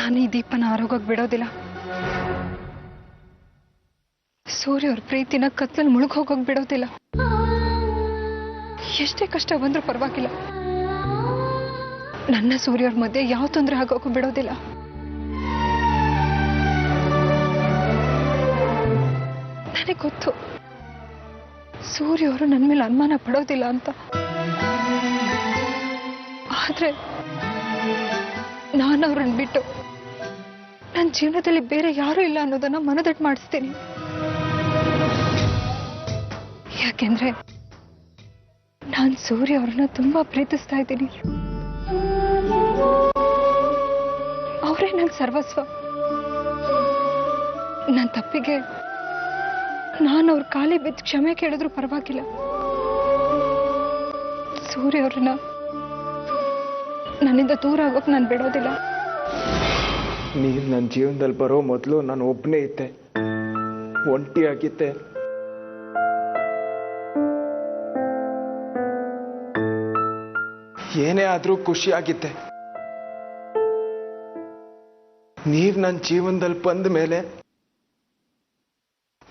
ನಾನು ಈ ದೀಪನ ಆರೋಗೋಗಿ ಬಿಡೋದಿಲ್ಲ. ಸೂರ್ಯ ಅವ್ರ ಪ್ರೀತಿನ ಕತ್ತಲಲ್ಲಿ ಮುಳುಗ್ ಹೋಗೋಗಿ ಬಿಡೋದಿಲ್ಲ. ಎಷ್ಟೇ ಕಷ್ಟ ಬಂದ್ರೂ ಪರವಾಗಿಲ್ಲ, ನನ್ನ ಸೂರ್ಯ ಅವ್ರ ಮಧ್ಯೆ ಯಾವ ತೊಂದರೆ ಆಗೋಕು ಬಿಡೋದಿಲ್ಲ. ನನಗೆ ಗೊತ್ತು ಸೂರ್ಯ ಅವರು ನನ್ನ ಮೇಲೆ ಅನುಮಾನ ಪಡೋದಿಲ್ಲ ಅಂತ. ಆದ್ರೆ ನಾನು ಅವ್ರನ್ನ ಬಿಟ್ಟು ನನ್ನ ಜೀವನದಲ್ಲಿ ಬೇರೆ ಯಾರೂ ಇಲ್ಲ ಅನ್ನೋದನ್ನ ಮನದಟ್ಟು ಮಾಡಿಸ್ತೀನಿ. ಯಾಕೆಂದ್ರೆ ನಾನು ಸೂರ್ಯ ಅವ್ರನ್ನ ತುಂಬಾ ಪ್ರೀತಿಸ್ತಾ ಇದ್ದೀನಿ. ಅವರೇ ನನ್ನ ಸರ್ವಸ್ವ. ನನ್ನ ತಪ್ಪಿಗೆ ನಾನು ಅವ್ರ ಕಾಲಿ ಬಿದ್ದು ಕ್ಷಮೆ ಕೇಳಿದ್ರು ಪರವಾಗಿಲ್ಲ. ಸೂರ್ಯ ಅವ್ರನ್ನ ನನ್ನಿಂದ ದೂರ ಆಗೋಕ್ ನಾನು ಬಿಡೋದಿಲ್ಲ. ನೀನು ನನ್ನ ಜೀವನದಲ್ಲಿ ಬರೋ ಮೊದಲು ನಾನು ಒಬ್ಬನೇ ಇದ್ದೆ, ಒಂಟಿಯಾಗಿದ್ದೆ. ಏನೇ ಆದ್ರೂ ಖುಷಿಯಾಗಿದ್ದೆ. ನೀವು ನನ್ನ ಜೀವನದಲ್ಲಿ ಬಂದ ಮೇಲೆ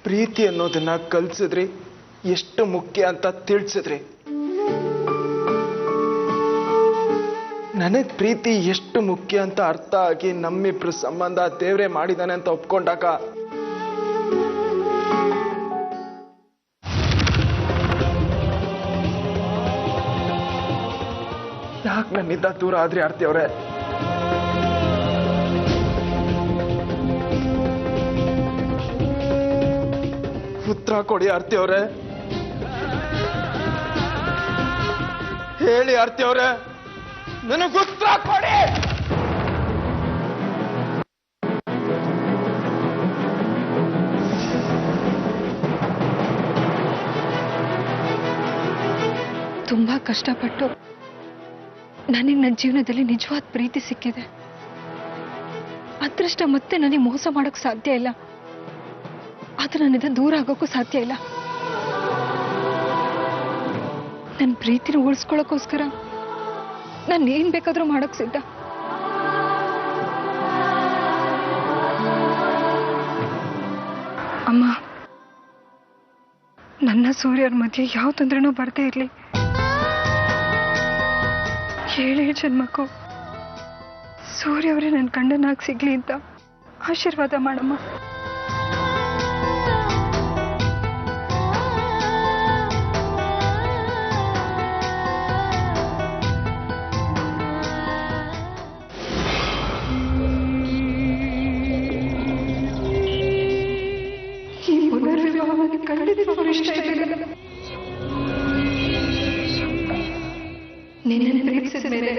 ಪ್ರೀತಿ ಅನ್ನೋದನ್ನ ಕಲ್ಸಿದ್ರಿ, ಎಷ್ಟು ಮುಖ್ಯ ಅಂತ ತಿಳಿಸಿದ್ರಿ. ನನಗ್ ಪ್ರೀತಿ ಎಷ್ಟು ಮುಖ್ಯ ಅಂತ ಅರ್ಥ ಆಗಿ ನಮ್ಮಿಬ್ರು ಸಂಬಂಧ ದೇವ್ರೆ ಮಾಡಿದಾನೆ ಅಂತ ಒಪ್ಕೊಂಡಾಗ ಯಾಕೆ ನನ್ನಿಂದ ದೂರ ಆದ್ರಿ ಆರ್ತಿ ಅವ್ರೆ? ಉತ್ತರ ಕೊಡಿ ಆರ್ತಿ ಅವ್ರೆ, ಹೇಳಿ ಆರ್ತಿ ಅವ್ರೆ, ನನಗೆ ಉತ್ತರ ಕೊಡಿ. ತುಂಬಾ ಕಷ್ಟಪಟ್ಟು ನನಗೆ ನನ್ನ ಜೀವನದಲ್ಲಿ ನಿಜವಾದ ಪ್ರೀತಿ ಸಿಕ್ಕಿದೆ. ಅದೃಷ್ಟ ಮತ್ತೆ ನನಗೆ ಮೋಸ ಮಾಡೋಕ್ ಸಾಧ್ಯ ಇಲ್ಲ, ಆದ್ರೆ ನನ್ನಿಂದ ದೂರ ಆಗೋಕ್ಕೂ ಸಾಧ್ಯ ಇಲ್ಲ. ನನ್ನ ಪ್ರೀತಿನ ಉಳಿಸ್ಕೊಳ್ಳೋಕ್ಕೋಸ್ಕರ ನಾನು ಏನ್ ಬೇಕಾದ್ರೂ ಮಾಡೋಕ್ ಸಿದ್ಧ. ಅಮ್ಮ, ನನ್ನ ಸೂರ್ಯರ ಮಧ್ಯೆ ಯಾವ ತೊಂದರೆನೂ ಬರ್ದೇ ಇರ್ಲಿ. 7 ಜನ್ಮಕ್ಕೂ ಸೂರ್ಯ ಅವರೇ ನನ್ನ ಗಂಡನಾಗಿ ಸಿಗ್ಲಿ ಅಂತ ಆಶೀರ್ವಾದ ಮಾಡಮ್ಮ. ಈ ಪುನರ್ವಿವಾಹವನ್ನು ಖಂಡಿತವಾಗ್ಲೂ ಇಷ್ಟ ಇಲ್ಲ. ನಿನ್ನನ್ನು ಪ್ರೀತಿಸಿದ ಮೇಲೆ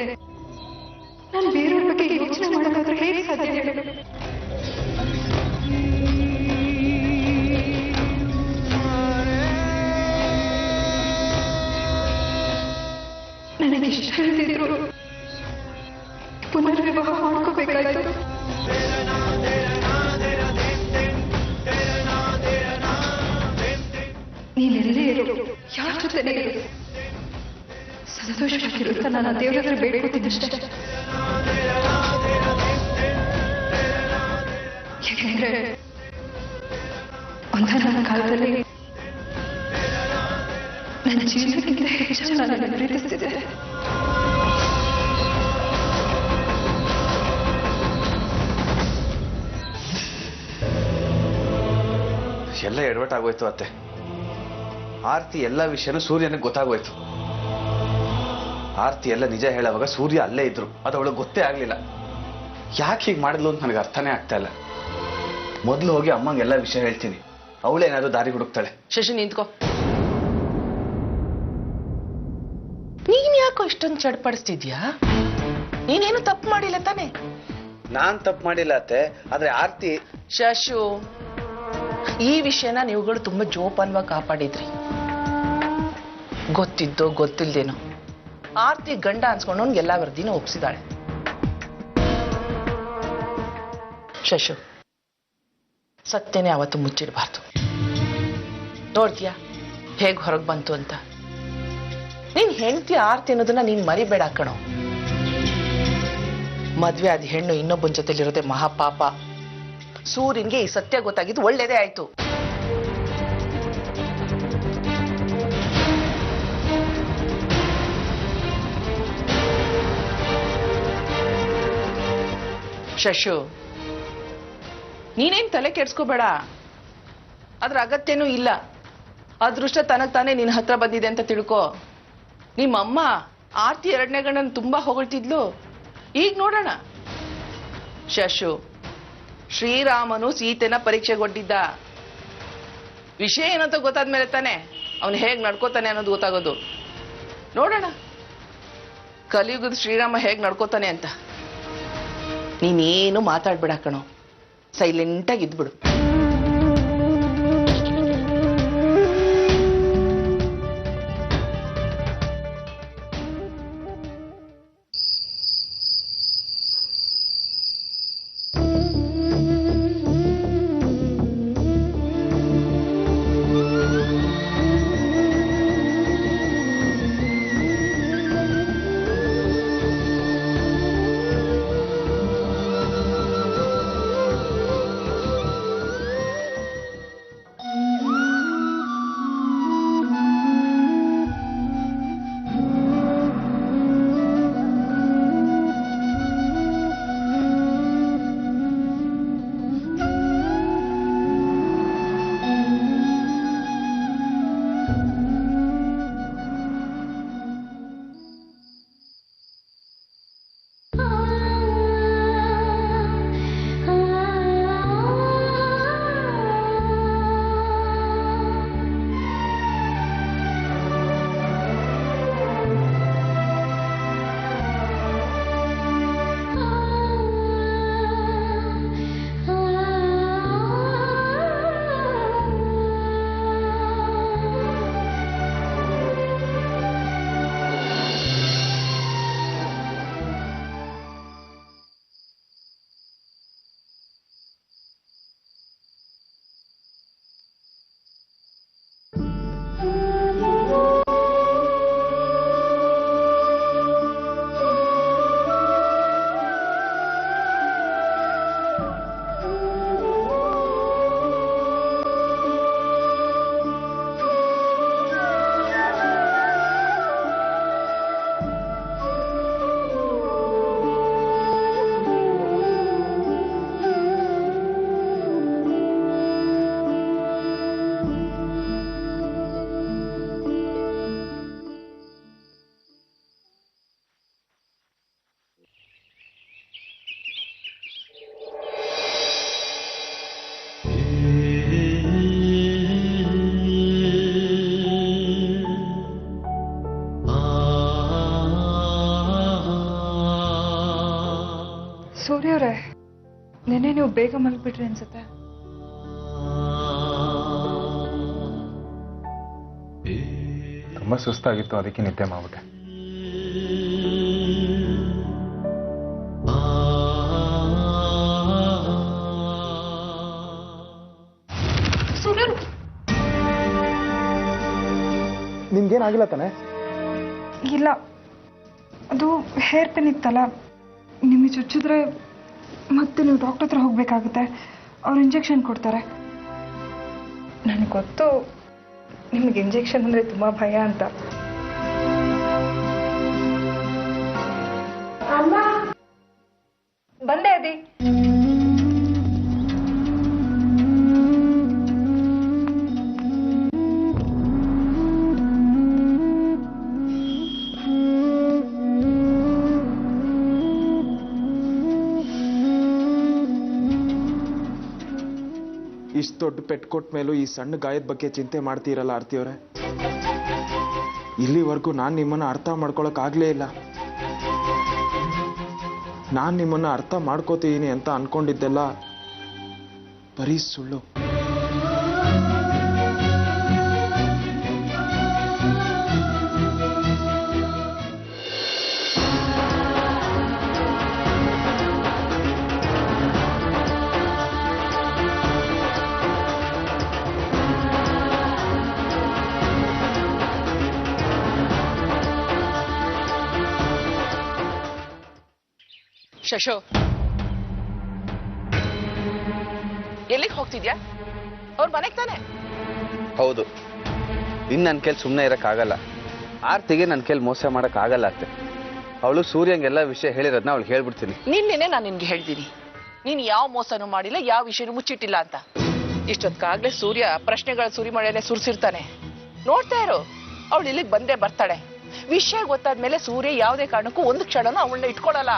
ನಾನು ಬೇರೆಯವ್ರ ಬಗ್ಗೆ ಯೋಚನೆ ಮಾಡೋದಾದ್ರೆ ಹೇಗೆ ಸಾಧ್ಯ ಹೇಳು? ನನಗೆ ಇಷ್ಟ ಇಲ್ದಿದ್ರು ಪುನರ್ವಿವಾಹ ಮಾಡ್ಕೋಬೇಕಾಯ್ತು. ನೀನೆಲ್ಲೇ ಇರು, ಯಾರ ಜೊತೆ ಇರು, ಸಂತೋಷವಾಗಿರುತ್ತ ನಾನು ದೇವರ ಹತ್ರ ಬೇಡ್ಕೋತೀನಷ್ಟೇ. ಯಾಕೆಂದ್ರೆ ಒಂದೊಂದು ಕಾಲದಲ್ಲಿ ನನ್ನ ಜೀವನಕ್ಕಿಂತ ಹೆಚ್ಚು ನಾನು ಪ್ರೀತಿಸ್ತಿದ್ದೆ. ಎಲ್ಲ ಎಡವಟ್ಟಾಗೋಯ್ತು ಅತ್ತೆ. ಆರ್ತಿ ಎಲ್ಲ ವಿಷಯನೂ ಸೂರ್ಯನಿಗೆ ಗೊತ್ತಾಗೋಯ್ತು. ಆರ್ತಿ ಎಲ್ಲ ನಿಜ ಹೇಳುವಾಗ ಸೂರ್ಯ ಅಲ್ಲೇ ಇದ್ರು, ಅದು ಅವಳಿಗೆ ಗೊತ್ತೇ ಆಗ್ಲಿಲ್ಲ. ಯಾಕೆ ಹೀಗೆ ಮಾಡಿದ್ಲು ಅಂತ ನನಗೆ ಅರ್ಥನೇ ಆಗ್ತಾ ಇಲ್ಲ. ಮೊದಲು ಹೋಗಿ ಅಮ್ಮಂಗೆ ಎಲ್ಲ ವಿಷಯ ಹೇಳ್ತೀನಿ, ಅವಳೇನಾದ್ರೂ ದಾರಿ ಹುಡುಕ್ತಾಳೆ. ಶಶಿ ನಿಂತ್ಕೋ. ನೀನ್ ಯಾಕೋ ಇಷ್ಟೊಂದು ಚಡ್ಪಡಿಸ್ತಿದ್ಯಾ? ನೀನೇನು ತಪ್ಪು ಮಾಡಿಲ್ಲ ತಾನೆ? ನಾನ್ ತಪ್ಪು ಮಾಡಿಲ್ಲ ಅತ್ತೆ, ಆದ್ರೆ ಆರ್ತಿ. ಶಶು, ಈ ವಿಷಯನ ನೀವುಗಳು ತುಂಬಾ ಜೋಪಾನವಾಗಿ ಕಾಪಾಡಿದ್ರಿ. ಗೊತ್ತಿದ್ದೋ ಗೊತ್ತಿಲ್ದೇನೋ ಆರ್ತಿ ಗಂಡ ಅನ್ಸ್ಕೊಂಡು ಅವ್ನಿಗೆಲ್ಲ ವರದಿನ ಒಪ್ಸಿದಾಳೆ. ಶಶು, ಸತ್ಯನೇ ಅವತ್ತು ಮುಚ್ಚಿಡಬಾರ್ದು. ನೋಡ್ತೀಯಾ ಹೇಗ್ ಹೊರಗೆ ಬಂತು ಅಂತ? ನೀನ್ ಹೆಂಡತಿ ಆರ್ತಿ ಅನ್ನೋದನ್ನ ನೀನ್ ಮರಿಬೇಡ ಕಣೋ. ಮದ್ವೆ ಆದ ಹೆಣ್ಣು ಇನ್ನೊಬ್ಬನ ಜೊತೆಲಿರೋದೆ ಮಹಾಪಾಪ. ಸೂರ್ಯನ್ಗೆ ಈ ಸತ್ಯ ಗೊತ್ತಾಗಿದ್ದು ಒಳ್ಳೇದೇ ಆಯ್ತು. ಶಶು, ನೀನೇನ್ ತಲೆ ಕೆಡ್ಸ್ಕೋಬೇಡ. ಅದ್ರ ಅಗತ್ಯನೂ ಇಲ್ಲ. ಅದೃಷ್ಟ ತನಗ್ ತಾನೇ ನಿನ್ನ ಹತ್ರ ಬಂದಿದೆ ಅಂತ ತಿಳ್ಕೊ. ನಿಮ್ಮಮ್ಮ ಆರ್ತಿ ಎರಡನೇ ಗಂಡನ ತುಂಬಾ ಹೊಗಳ್ತಿದ್ಲು. ಈಗ ನೋಡೋಣ. ಶಶು, ಶ್ರೀರಾಮನು ಸೀತೆನ ಪರೀಕ್ಷೆಗೊಡ್ಡಿದ್ದ. ವಿಷಯ ಏನಂತ ಗೊತ್ತಾದ್ಮೇಲೆ ತಾನೆ ಅವನು ಹೇಗ್ ನಡ್ಕೋತಾನೆ ಅನ್ನೋದು ಗೊತ್ತಾಗೋದು. ನೋಡೋಣ ಕಲಿಯುಗದ ಶ್ರೀರಾಮ ಹೇಗ್ ನಡ್ಕೋತಾನೆ ಅಂತ. ನೀನೇನು ಮಾತಾಡ್ಬೇಡ ಕಣೋ, ಸೈಲೆಂಟಾಗಿ ಇದ್ಬಿಡು. ಸೂರ್ಯವ್ರೆ, ನೆನ್ನೆ ನೀವು ಬೇಗ ಮಲಗ್ಬಿಟ್ರಿ ಅನ್ಸುತ್ತೆ. ತುಂಬ ಸುಸ್ತಾಗಿತ್ತು, ಅದಕ್ಕೆ ನಿದ್ದೆ ಮಾಡ್ಬಿಟ್ಟೆ. ನಿಮ್ಗೇನಾಗಿಲ್ಲ ತಾನೆ? ಇಲ್ಲ, ಅದು ಹೇರ್ ಪೆನ್ ಇತ್ತಲ್ಲ, ನಿಮಗೆ ಚುಚ್ಚಿದ್ರೆ ಮತ್ತೆ ನೀವು ಡಾಕ್ಟರ್ ಹತ್ರ ಹೋಗ್ಬೇಕಾಗುತ್ತೆ. ಅವ್ರು ಇಂಜೆಕ್ಷನ್ ಕೊಡ್ತಾರೆ. ನನಗೆ ಗೊತ್ತು ನಿಮಗೆ ಇಂಜೆಕ್ಷನ್ ಅಂದರೆ ತುಂಬ ಭಯ ಅಂತ. ಬಂದೆ ಅದಿ. ಇಷ್ಟು ದೊಡ್ಡ ಪೆಟ್ಟು ಕೊಟ್ಟ ಮೇಲೂ ಈ ಸಣ್ಣ ಗಾಯದ ಬಗ್ಗೆ ಚಿಂತೆ ಮಾಡ್ತೀರಲ್ಲ ಆರ್ತಿಯವರೇ. ಇಲ್ಲಿವರೆಗೂ ನಾನು ನಿಮ್ಮನ್ನು ಅರ್ಥ ಮಾಡ್ಕೊಳಕ್ಕಾಗಲೇ ಇಲ್ಲ. ನಾನು ನಿಮ್ಮನ್ನು ಅರ್ಥ ಮಾಡ್ಕೋತೀನಿ ಅಂತ ಅನ್ಕೊಂಡಿದ್ದೆಲ್ಲ ಬರೀ ಸುಳ್ಳು. ಶಶು, ಎಲ್ಲಿಗೆ ಹೋಗ್ತಿದ್ಯಾ? ಅವ್ರ ಮನೆಗೆ ತಾನೆ? ಹೌದು. ಇನ್ನು ನನ್ನ ಕೈಲಿ ಸುಮ್ಮನೆ ಇರೋಕ್ಕಾಗಲ್ಲ. ಆರ್ತಿಗೆ ನನ್ನ ಕೈಲಿ ಮೋಸ ಮಾಡೋಕ್ಕಾಗಲ್ಲ ಅತ್ತೆ. ಅವಳು ಸೂರ್ಯಂಗೆಲ್ಲ ವಿಷಯ ಹೇಳಿರೋದನ್ನ ಅವಳು ಹೇಳ್ಬಿಡ್ತೀನಿ. ನಿನ್ನೆ ನಾನು ನಿನ್ಗೆ ಹೇಳ್ತೀನಿ, ನೀನು ಯಾವ ಮೋಸನೂ ಮಾಡಿಲ್ಲ, ಯಾವ ವಿಷಯನೂ ಮುಚ್ಚಿಟ್ಟಿಲ್ಲ ಅಂತ. ಇಷ್ಟೊತ್ತಾಗ್ಲೇ ಸೂರ್ಯ ಪ್ರಶ್ನೆಗಳ ಸುರಿಮಳೆನೆ ಸುರಿಸಿರ್ತಾನೆ. ನೋಡ್ತಾ ಇರು, ಅವಳು ಇಲ್ಲಿಗೆ ಬಂದೇ ಬರ್ತಾಳೆ. ವಿಷಯ ಗೊತ್ತಾದ್ಮೇಲೆ ಸೂರ್ಯ ಯಾವುದೇ ಕಾರಣಕ್ಕೂ ಒಂದು ಕ್ಷಣನೂ ಅವಳನ್ನ ಇಟ್ಕೊಳಲ್ಲ.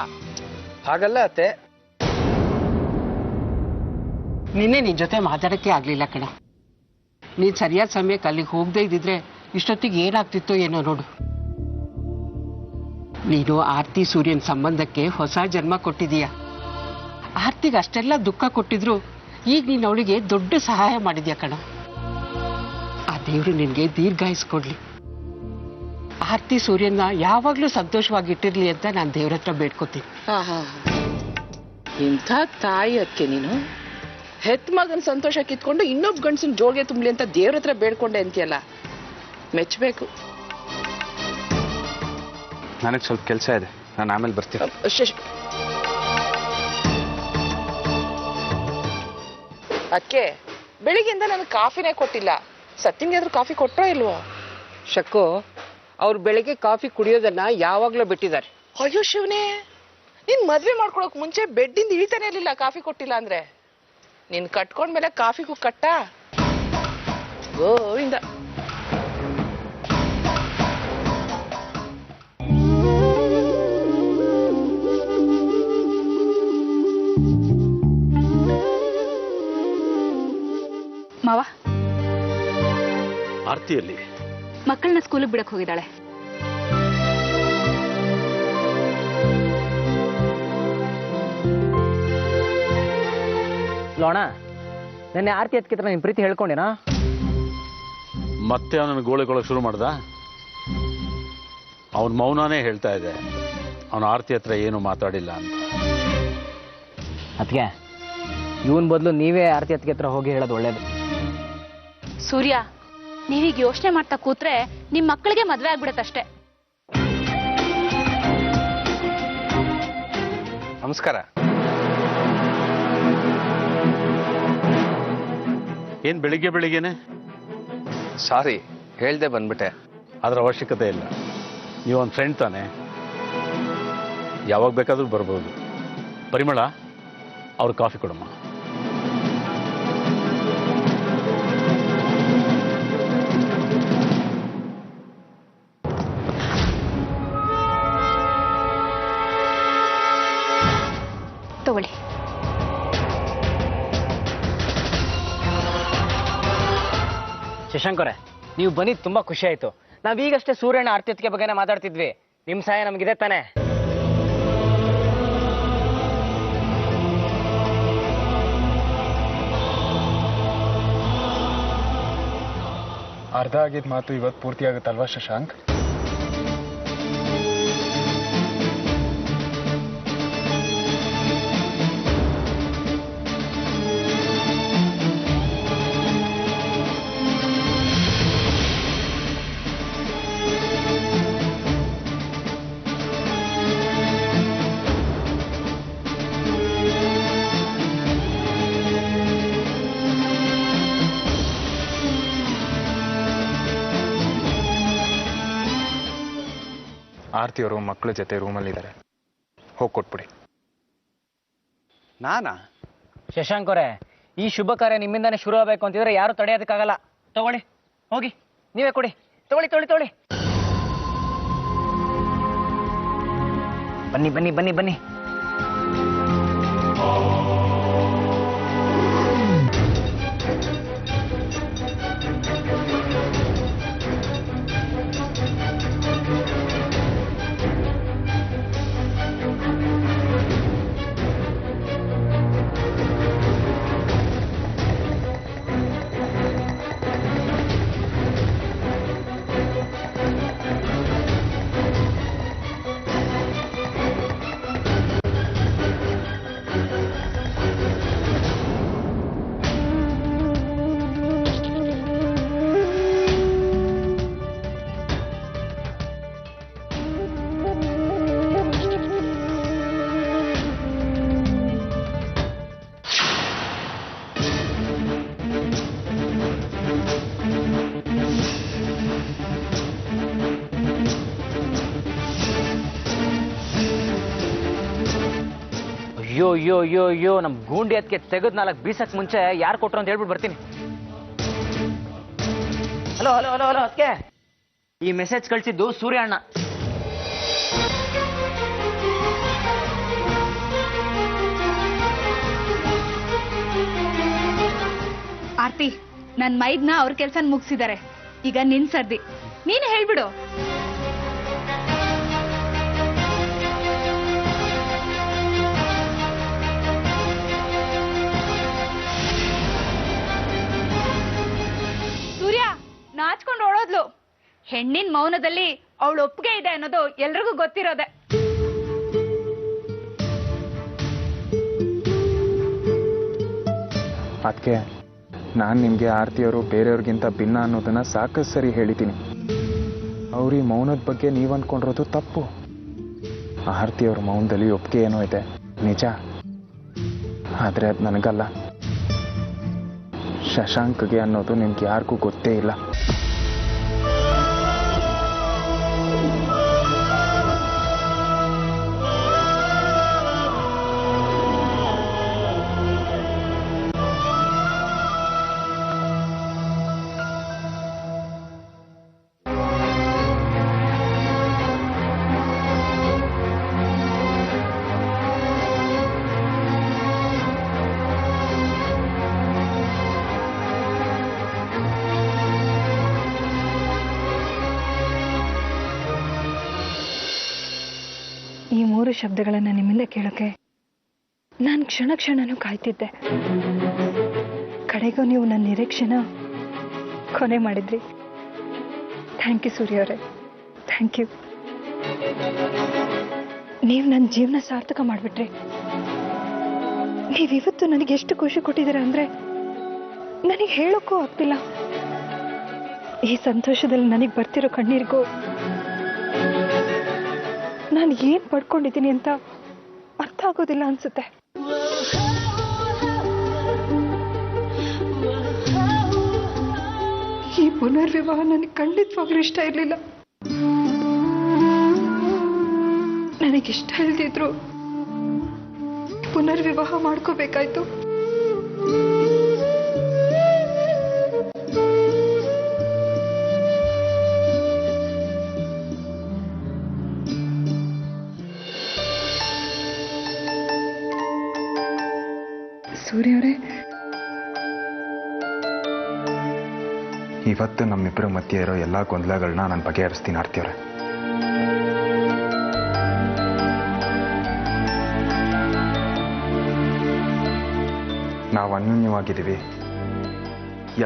ಹಾಗಲ್ಲ ಅತ್ತೆ. ನಿನ್ನೆ ನಿನ್ ಜೊತೆ ಮಾತಾಡಕ್ಕೆ ಆಗ್ಲಿಲ್ಲ ಕಣ. ನೀನ್ ಸರಿಯಾದ ಸಮಯಕ್ಕೆ ಅಲ್ಲಿಗೆ ಹೋಗದೆ ಇದ್ದಿದ್ರೆ ಇಷ್ಟೊತ್ತಿಗೆ ಏನಾಗ್ತಿತ್ತೋ ಏನೋ ನೋಡು. ನೀನು ಆರ್ತಿ ಸೂರ್ಯನ್ ಸಂಬಂಧಕ್ಕೆ ಹೊಸ ಜನ್ಮ ಕೊಟ್ಟಿದೀಯ. ಆರ್ತಿಗೆ ಅಷ್ಟೆಲ್ಲ ದುಃಖ ಕೊಟ್ಟಿದ್ರು ಈಗ ನೀನು ಅವಳಿಗೆ ದೊಡ್ಡ ಸಹಾಯ ಮಾಡಿದ್ಯಾ ಕಣ. ಆ ದೇವ್ರು ನಿನ್ಗೆ ದೀರ್ಘಾಯಿಸ್ಕೊಡ್ಲಿ. ಆರ್ತಿ ಸೂರ್ಯನ ಯಾವಾಗ್ಲೂ ಸಂತೋಷವಾಗಿಟ್ಟಿರ್ಲಿ ಅಂತ ನಾನು ದೇವ್ರ ಹತ್ರ ಬೇಡ್ಕೋತೀನಿ. ಇಂಥ ತಾಯಿ ಅದಕ್ಕೆ ನೀನು ಹೆತ್ ಮಗನ ಸಂತೋಷ ಕಿತ್ಕೊಂಡು ಇನ್ನೊಬ್ಬ ಗಂಡಸಿನ ಜೋಳಿಗೆ ತುಂಬಲಿ ಅಂತ ದೇವ್ರ ಹತ್ರ ಬೇಡ್ಕೊಂಡೆ ಅಂತೀಯಲ್ಲ, ಮೆಚ್ಚಬೇಕು. ನನಗೆ ಸ್ವಲ್ಪ ಕೆಲಸ ಇದೆ, ನಾನು ಆಮೇಲೆ ಬರ್ತೀನಿ. ಅದಕ್ಕೆ ಬೆಳಿಗ್ಗೆಯಿಂದ ನನಗೆ ಕಾಫಿನೇ ಕೊಟ್ಟಿಲ್ಲ. ಸತ್ತಿನ್ಗೆ ಆದ್ರೂ ಕಾಫಿ ಕೊಟ್ಟೋ ಇಲ್ವೋ? ಶಕ್ಕು, ಅವ್ರು ಬೆಳಿಗ್ಗೆ ಕಾಫಿ ಕುಡಿಯೋದನ್ನ ಯಾವಾಗ್ಲೂ ಬಿಟ್ಟಿದ್ದಾರೆ. ಅಯ್ಯೋ ಶಿವನೇ, ನೀನ್ ಮದ್ವೆ ಮಾಡ್ಕೊಳಕ್ ಮುಂಚೆ ಬೆಡ್ಡಿಂದ ಇಳಿತಾನೆ ಇರ್ಲಿಲ್ಲ ಕಾಫಿ ಕೊಟ್ಟಿಲ್ಲ ಅಂದ್ರೆ. ನೀನ್ ಕಟ್ಕೊಂಡ್ಮೇಲೆ ಕಾಫಿಗೂ ಕಟ್ಟ ಗೋವಿಂದ. ಮಾವ, ಆರ್ತಿಯಲ್ಲಿ ಮಕ್ಕಳನ್ನ ಸ್ಕೂಲಿಗೆ ಬಿಡಕ್ ಹೋಗಿದ್ದಾಳೆ. ಲೋಣ, ನೆನ್ನೆ ಆರ್ತಿ ಹತ್ಕಿತ್ರ ನಿನ್ ಪ್ರೀತಿ ಹೇಳ್ಕೊಂಡೇನಾ? ಮತ್ತೆ ಅವನನ್ನು ಗೋಳೆಗೊಳಗೆ ಶುರು ಮಾಡ್ದ. ಅವನ ಮೌನನೇ ಹೇಳ್ತಾ ಇದೆ, ಅವನ ಆರ್ತಿ ಹತ್ರ ಏನು ಮಾತಾಡಿಲ್ಲ ಅಂತ. ಅದಕ್ಕೆ ಇವನ್ ಬದಲು ನೀವೇ ಆರ್ತಿ ಹತ್ರ ಹೋಗಿ ಹೇಳೋದು ಒಳ್ಳೇದು. ಸೂರ್ಯ, ನೀವೀಗ ಯೋಚನೆ ಮಾಡ್ತಾ ಕೂತ್ರೆ ನಿಮ್ ಮಕ್ಕಳಿಗೆ ಮದ್ವೆ ಆಗ್ಬಿಡತ್ತಷ್ಟೇ. ನಮಸ್ಕಾರ. ಏನ್ ಬೆಳಿಗ್ಗೆ ಬೆಳಿಗ್ಗೆನೆ? ಸಾರಿ, ಹೇಳ್ದೆ ಬಂದ್ಬಿಟ್ಟೆ. ಅದರ ಅವಶ್ಯಕತೆ ಇಲ್ಲ. ನೀವೊಂದು ಫ್ರೆಂಡ್ ತಾನೆ, ಯಾವಾಗ ಬೇಕಾದ್ರೂ ಬರ್ಬೋದು. ಪರಿಮಳ, ಅವ್ರು ಕಾಫಿ ಕೊಡಮ್ಮ. ತಗೊಳ್ಳಿ. ಶಶಾಂಕರೇ, ನೀವು ಬಂದಿದ್ದು ತುಂಬಾ ಖುಷಿ ಆಯ್ತು. ನಾವೀಗಷ್ಟೇ ಸೂರ್ಯನ ಆರ್ತಿತ್ಗೆ ಬಗ್ಗೆನೇ ಮಾತಾಡ್ತಿದ್ವಿ. ನಿಮ್ ಸಹಾಯ ನಮಗಿದೆ ತಾನೆ? ಅರ್ಧ ಆಗಿದ್ದ ಮಾತು ಇವತ್ತು ಪೂರ್ತಿ ಆಗುತ್ತಲ್ವಾ ಶಶಾಂಕ್? ಆರ್ತಿಯವರು ಮಕ್ಕಳ ಜೊತೆ ರೂಮಲ್ಲಿದ್ದಾರೆ, ಹೋಗಿ ಕೊಟ್ಬಿಡಿ. ನಾನಾ? ಶಶಾಂಕರೇ, ಈ ಶುಭ ಕಾರ್ಯ ನಿಮ್ಮಿಂದಾನೇ ಶುರು ಆಗಬೇಕು ಅಂತಿದ್ರೆ ಯಾರು ತಡೆಯೋದಕ್ಕಾಗಲ್ಲ. ತಗೊಳ್ಳಿ, ಹೋಗಿ ನೀವೇ ಕೊಡಿ. ತಗೊಳ್ಳಿ ತಗೊಳ್ಳಿ ತಗೊಳ್ಳಿ. ಬನ್ನಿ ಬನ್ನಿ ಬನ್ನಿ ಬನ್ನಿ. ಅಯ್ಯೋ ಅಯ್ಯೋ ಅಯ್ಯೋ ಅಯ್ಯೋ ನಮ್ಮ ಗೂಂಡಿ ಅದಕ್ಕೆ ತೆಗೆದು 4 ಬೀಸಕ್ಕೆ ಮುಂಚೆ ಯಾರು ಕೊಟ್ರು ಅಂತ ಹೇಳ್ಬಿಟ್ಟು ಬರ್ತೀನಿ. ಹಲೋ ಹಲೋ ಹಲೋ ಹಲೋ ಅದಕ್ಕೆ ಈ ಮೆಸೇಜ್ ಕಳಿಸಿದ್ದು ಸೂರ್ಯ ಅಣ್ಣ. ಆರ್ತಿ, ನನ್ ಮೈದ್ನ ಅವ್ರ ಕೆಲ್ಸ ಮುಗಿಸಿದ್ದಾರೆ. ಈಗ ನಿನ್ ಸರ್ದಿ, ನೀನು ಹೇಳ್ಬಿಡು. ಸೂರ್ಯ ನಾಚ್ಕೊಂಡು ಓಡೋದ್ಲು. ಹೆಣ್ಣಿನ ಮೌನದಲ್ಲಿ ಅವಳು ಒಪ್ಪಿಗೆ ಇದೆ ಅನ್ನೋದು ಎಲ್ರಿಗೂ ಗೊತ್ತಿರೋದೆ. ಅದಕ್ಕೆ ನಾನು ನಿಮಗೆ ಆರತಿಯವರು ಬೇರೆಯವ್ರಿಗಿಂತ ಭಿನ್ನ ಅನ್ನೋದನ್ನ ಸಾಕಷ್ಟು ಸರಿ ಹೇಳಿದ್ದೀನಿ. ಅವ್ರ ಈ ಮೌನದ ಬಗ್ಗೆ ನೀವು ಅಂದ್ಕೊಂಡಿರೋದು ತಪ್ಪು. ಆರತಿಯವ್ರ ಮೌನದಲ್ಲಿ ಒಪ್ಪಿಗೆ ಏನೋ ಇದೆ ನಿಜ, ಆದರೆ ಅದು ನನಗಲ್ಲ, ಶಶಾಂಕ್ಗೆ ಅನ್ನೋದು ನಿಮ್ಗೆ ಯಾರಿಗೂ ಗೊತ್ತೇ ಇಲ್ಲ. ಈ 3 ಶಬ್ದಗಳನ್ನು ನಿಮ್ಮಿಂದ ಕೇಳೋಕೆ ನಾನು ಕ್ಷಣ ಕ್ಷಣನೂ ಕಾಯ್ತಿದ್ದೆ. ಕಡೆಗೂ ನೀವು ನನ್ನ ನಿರೀಕ್ಷೆನ ಕೊನೆ ಮಾಡಿದ್ರಿ. ಥ್ಯಾಂಕ್ ಯು ಸೂರ್ಯ ಅವರೇ, ಥ್ಯಾಂಕ್ ಯು. ನೀವು ನನ್ನ ಜೀವನ ಸಾರ್ಥಕ ಮಾಡಿಬಿಟ್ರಿ. ನೀವಿವತ್ತು ನನಗೆ ಎಷ್ಟು ಖುಷಿ ಕೊಟ್ಟಿದ್ದೀರಾ ಅಂದರೆ ನನಗೆ ಹೇಳೋಕ್ಕೂ ಆಗ್ತಿಲ್ಲ. ಈ ಸಂತೋಷದಲ್ಲಿ ನನಗೆ ಬರ್ತಿರೋ ಕಣ್ಣೀರಿಗೂ ನಾನು ಏನು ಪಡ್ಕೊಂಡಿದ್ದೀನಿ ಅಂತ ಅರ್ಥ ಆಗೋದಿಲ್ಲ ಅನ್ಸುತ್ತೆ. ಈ ಪುನರ್ವಿವಾಹ ನನಗೆ ಖಂಡಿತವಾಗ್ಲೂ ಇಷ್ಟ ಇರಲಿಲ್ಲ. ನನಗಿಷ್ಟ ಇಲ್ದಿದ್ರು ಪುನರ್ವಿವಾಹ ಮಾಡ್ಕೋಬೇಕಾಯ್ತು. ಸೂರ್ಯ ಅವರೇ, ಇವತ್ತು ನಮ್ಮಿಬ್ಬರ ಮಧ್ಯೆ ಇರೋ ಎಲ್ಲ ಗೊಂದಲಗಳನ್ನ ನಾನು ಬಗೆಹರಿಸ್ತೀನಿ ಆರ್ತಿಯವರೇ. ನಾವು ಅನ್ಯೋನ್ಯವಾಗಿದ್ದೀವಿ,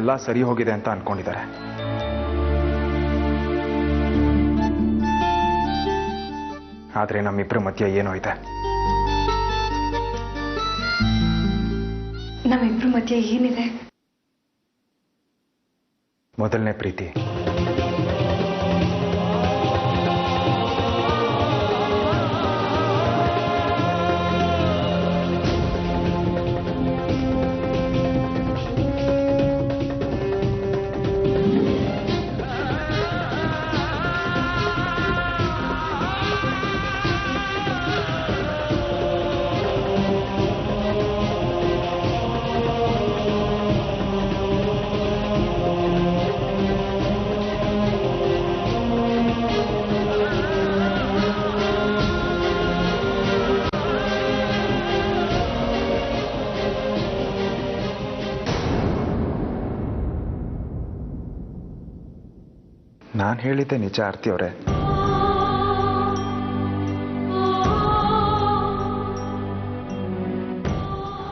ಎಲ್ಲ ಸರಿ ಹೋಗಿದೆ ಅಂತ ಅನ್ಕೊಂಡಿದ್ದಾರೆ. ಆದರೆ ನಮ್ಮಿಬ್ಬರ ಮಧ್ಯೆ ಏನೋ ಇದೆ. ನಮ್ಮಿಬ್ರ ಮಧ್ಯೆ ಏನಿದೆ? ಮೊದಲನೇ ಪ್ರೀತಿ. ನಾನು ಹೇಳಿದ್ದೆ ನಿಜ ಆರ್ತಿಯವರೇ.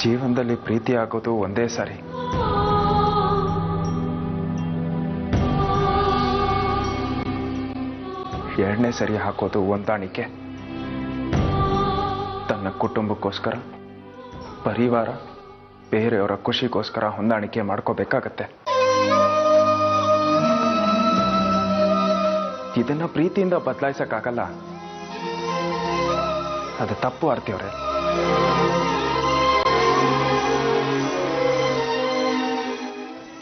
ಜೀವನದಲ್ಲಿ ಪ್ರೀತಿ ಆಗೋದು ಒಂದೇ ಸಾರಿ. ಎರಡನೇ ಸರಿ ಹಾಕೋದು ಹೊಂದಾಣಿಕೆ. ತನ್ನ ಕುಟುಂಬಕ್ಕೋಸ್ಕರ, ಪರಿವಾರ, ಬೇರೆಯವರ ಖುಷಿಗೋಸ್ಕರ ಹೊಂದಾಣಿಕೆ ಮಾಡ್ಕೋಬೇಕಾಗತ್ತೆ. ಇದನ್ನ ಪ್ರೀತಿಯಿಂದ ಬದಲಾಯಿಸಕ್ಕಾಗಲ್ಲ. ಅದು ತಪ್ಪು ಆರ್ತಿಯವರೇ.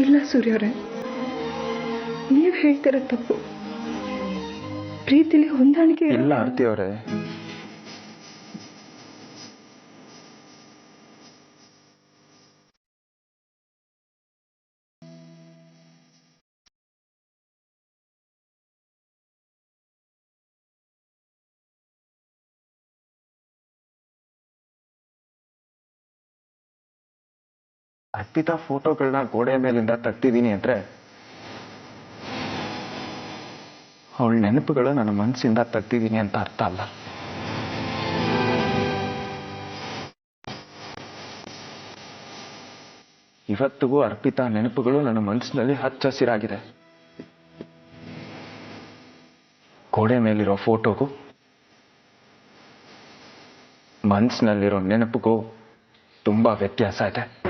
ಇಲ್ಲ ಸೂರ್ಯವರೇ, ನೀವು ಹೇಳ್ತಿರೋ ತಪ್ಪು. ಪ್ರೀತಿಲಿ ಹೊಂದಾಣಿಕೆ ಇಲ್ಲ ಆರ್ತಿಯವರೇ, ಅರ್ಪಿತಾ ಫೋಟೋಗಳನ್ನ ಗೋಡೆ ಮೇಲಿಂದ ತೆಗ್ದಿದ್ದೀನಿ ಅಂದ್ರೆ ಅವಳ ನೆನಪುಗಳು ನನ್ನ ಮನಸ್ಸಿಂದ ತೆಗ್ದಿದ್ದೀನಿ ಅಂತ ಅರ್ಥ ಅಲ್ಲ. ಇವತ್ತಿಗೂ ಅರ್ಪಿತಾ ನೆನಪುಗಳು ನನ್ನ ಮನಸ್ಸಿನಲ್ಲಿ ಹಚ್ಚ ಹಸಿರಾಗಿದೆ. ಗೋಡೆ ಮೇಲಿರೋ ಫೋಟೋಗೂ ಮನಸ್ಸಿನಲ್ಲಿರೋ ನೆನಪಿಗೂ ತುಂಬಾ ವ್ಯತ್ಯಾಸ ಇದೆ.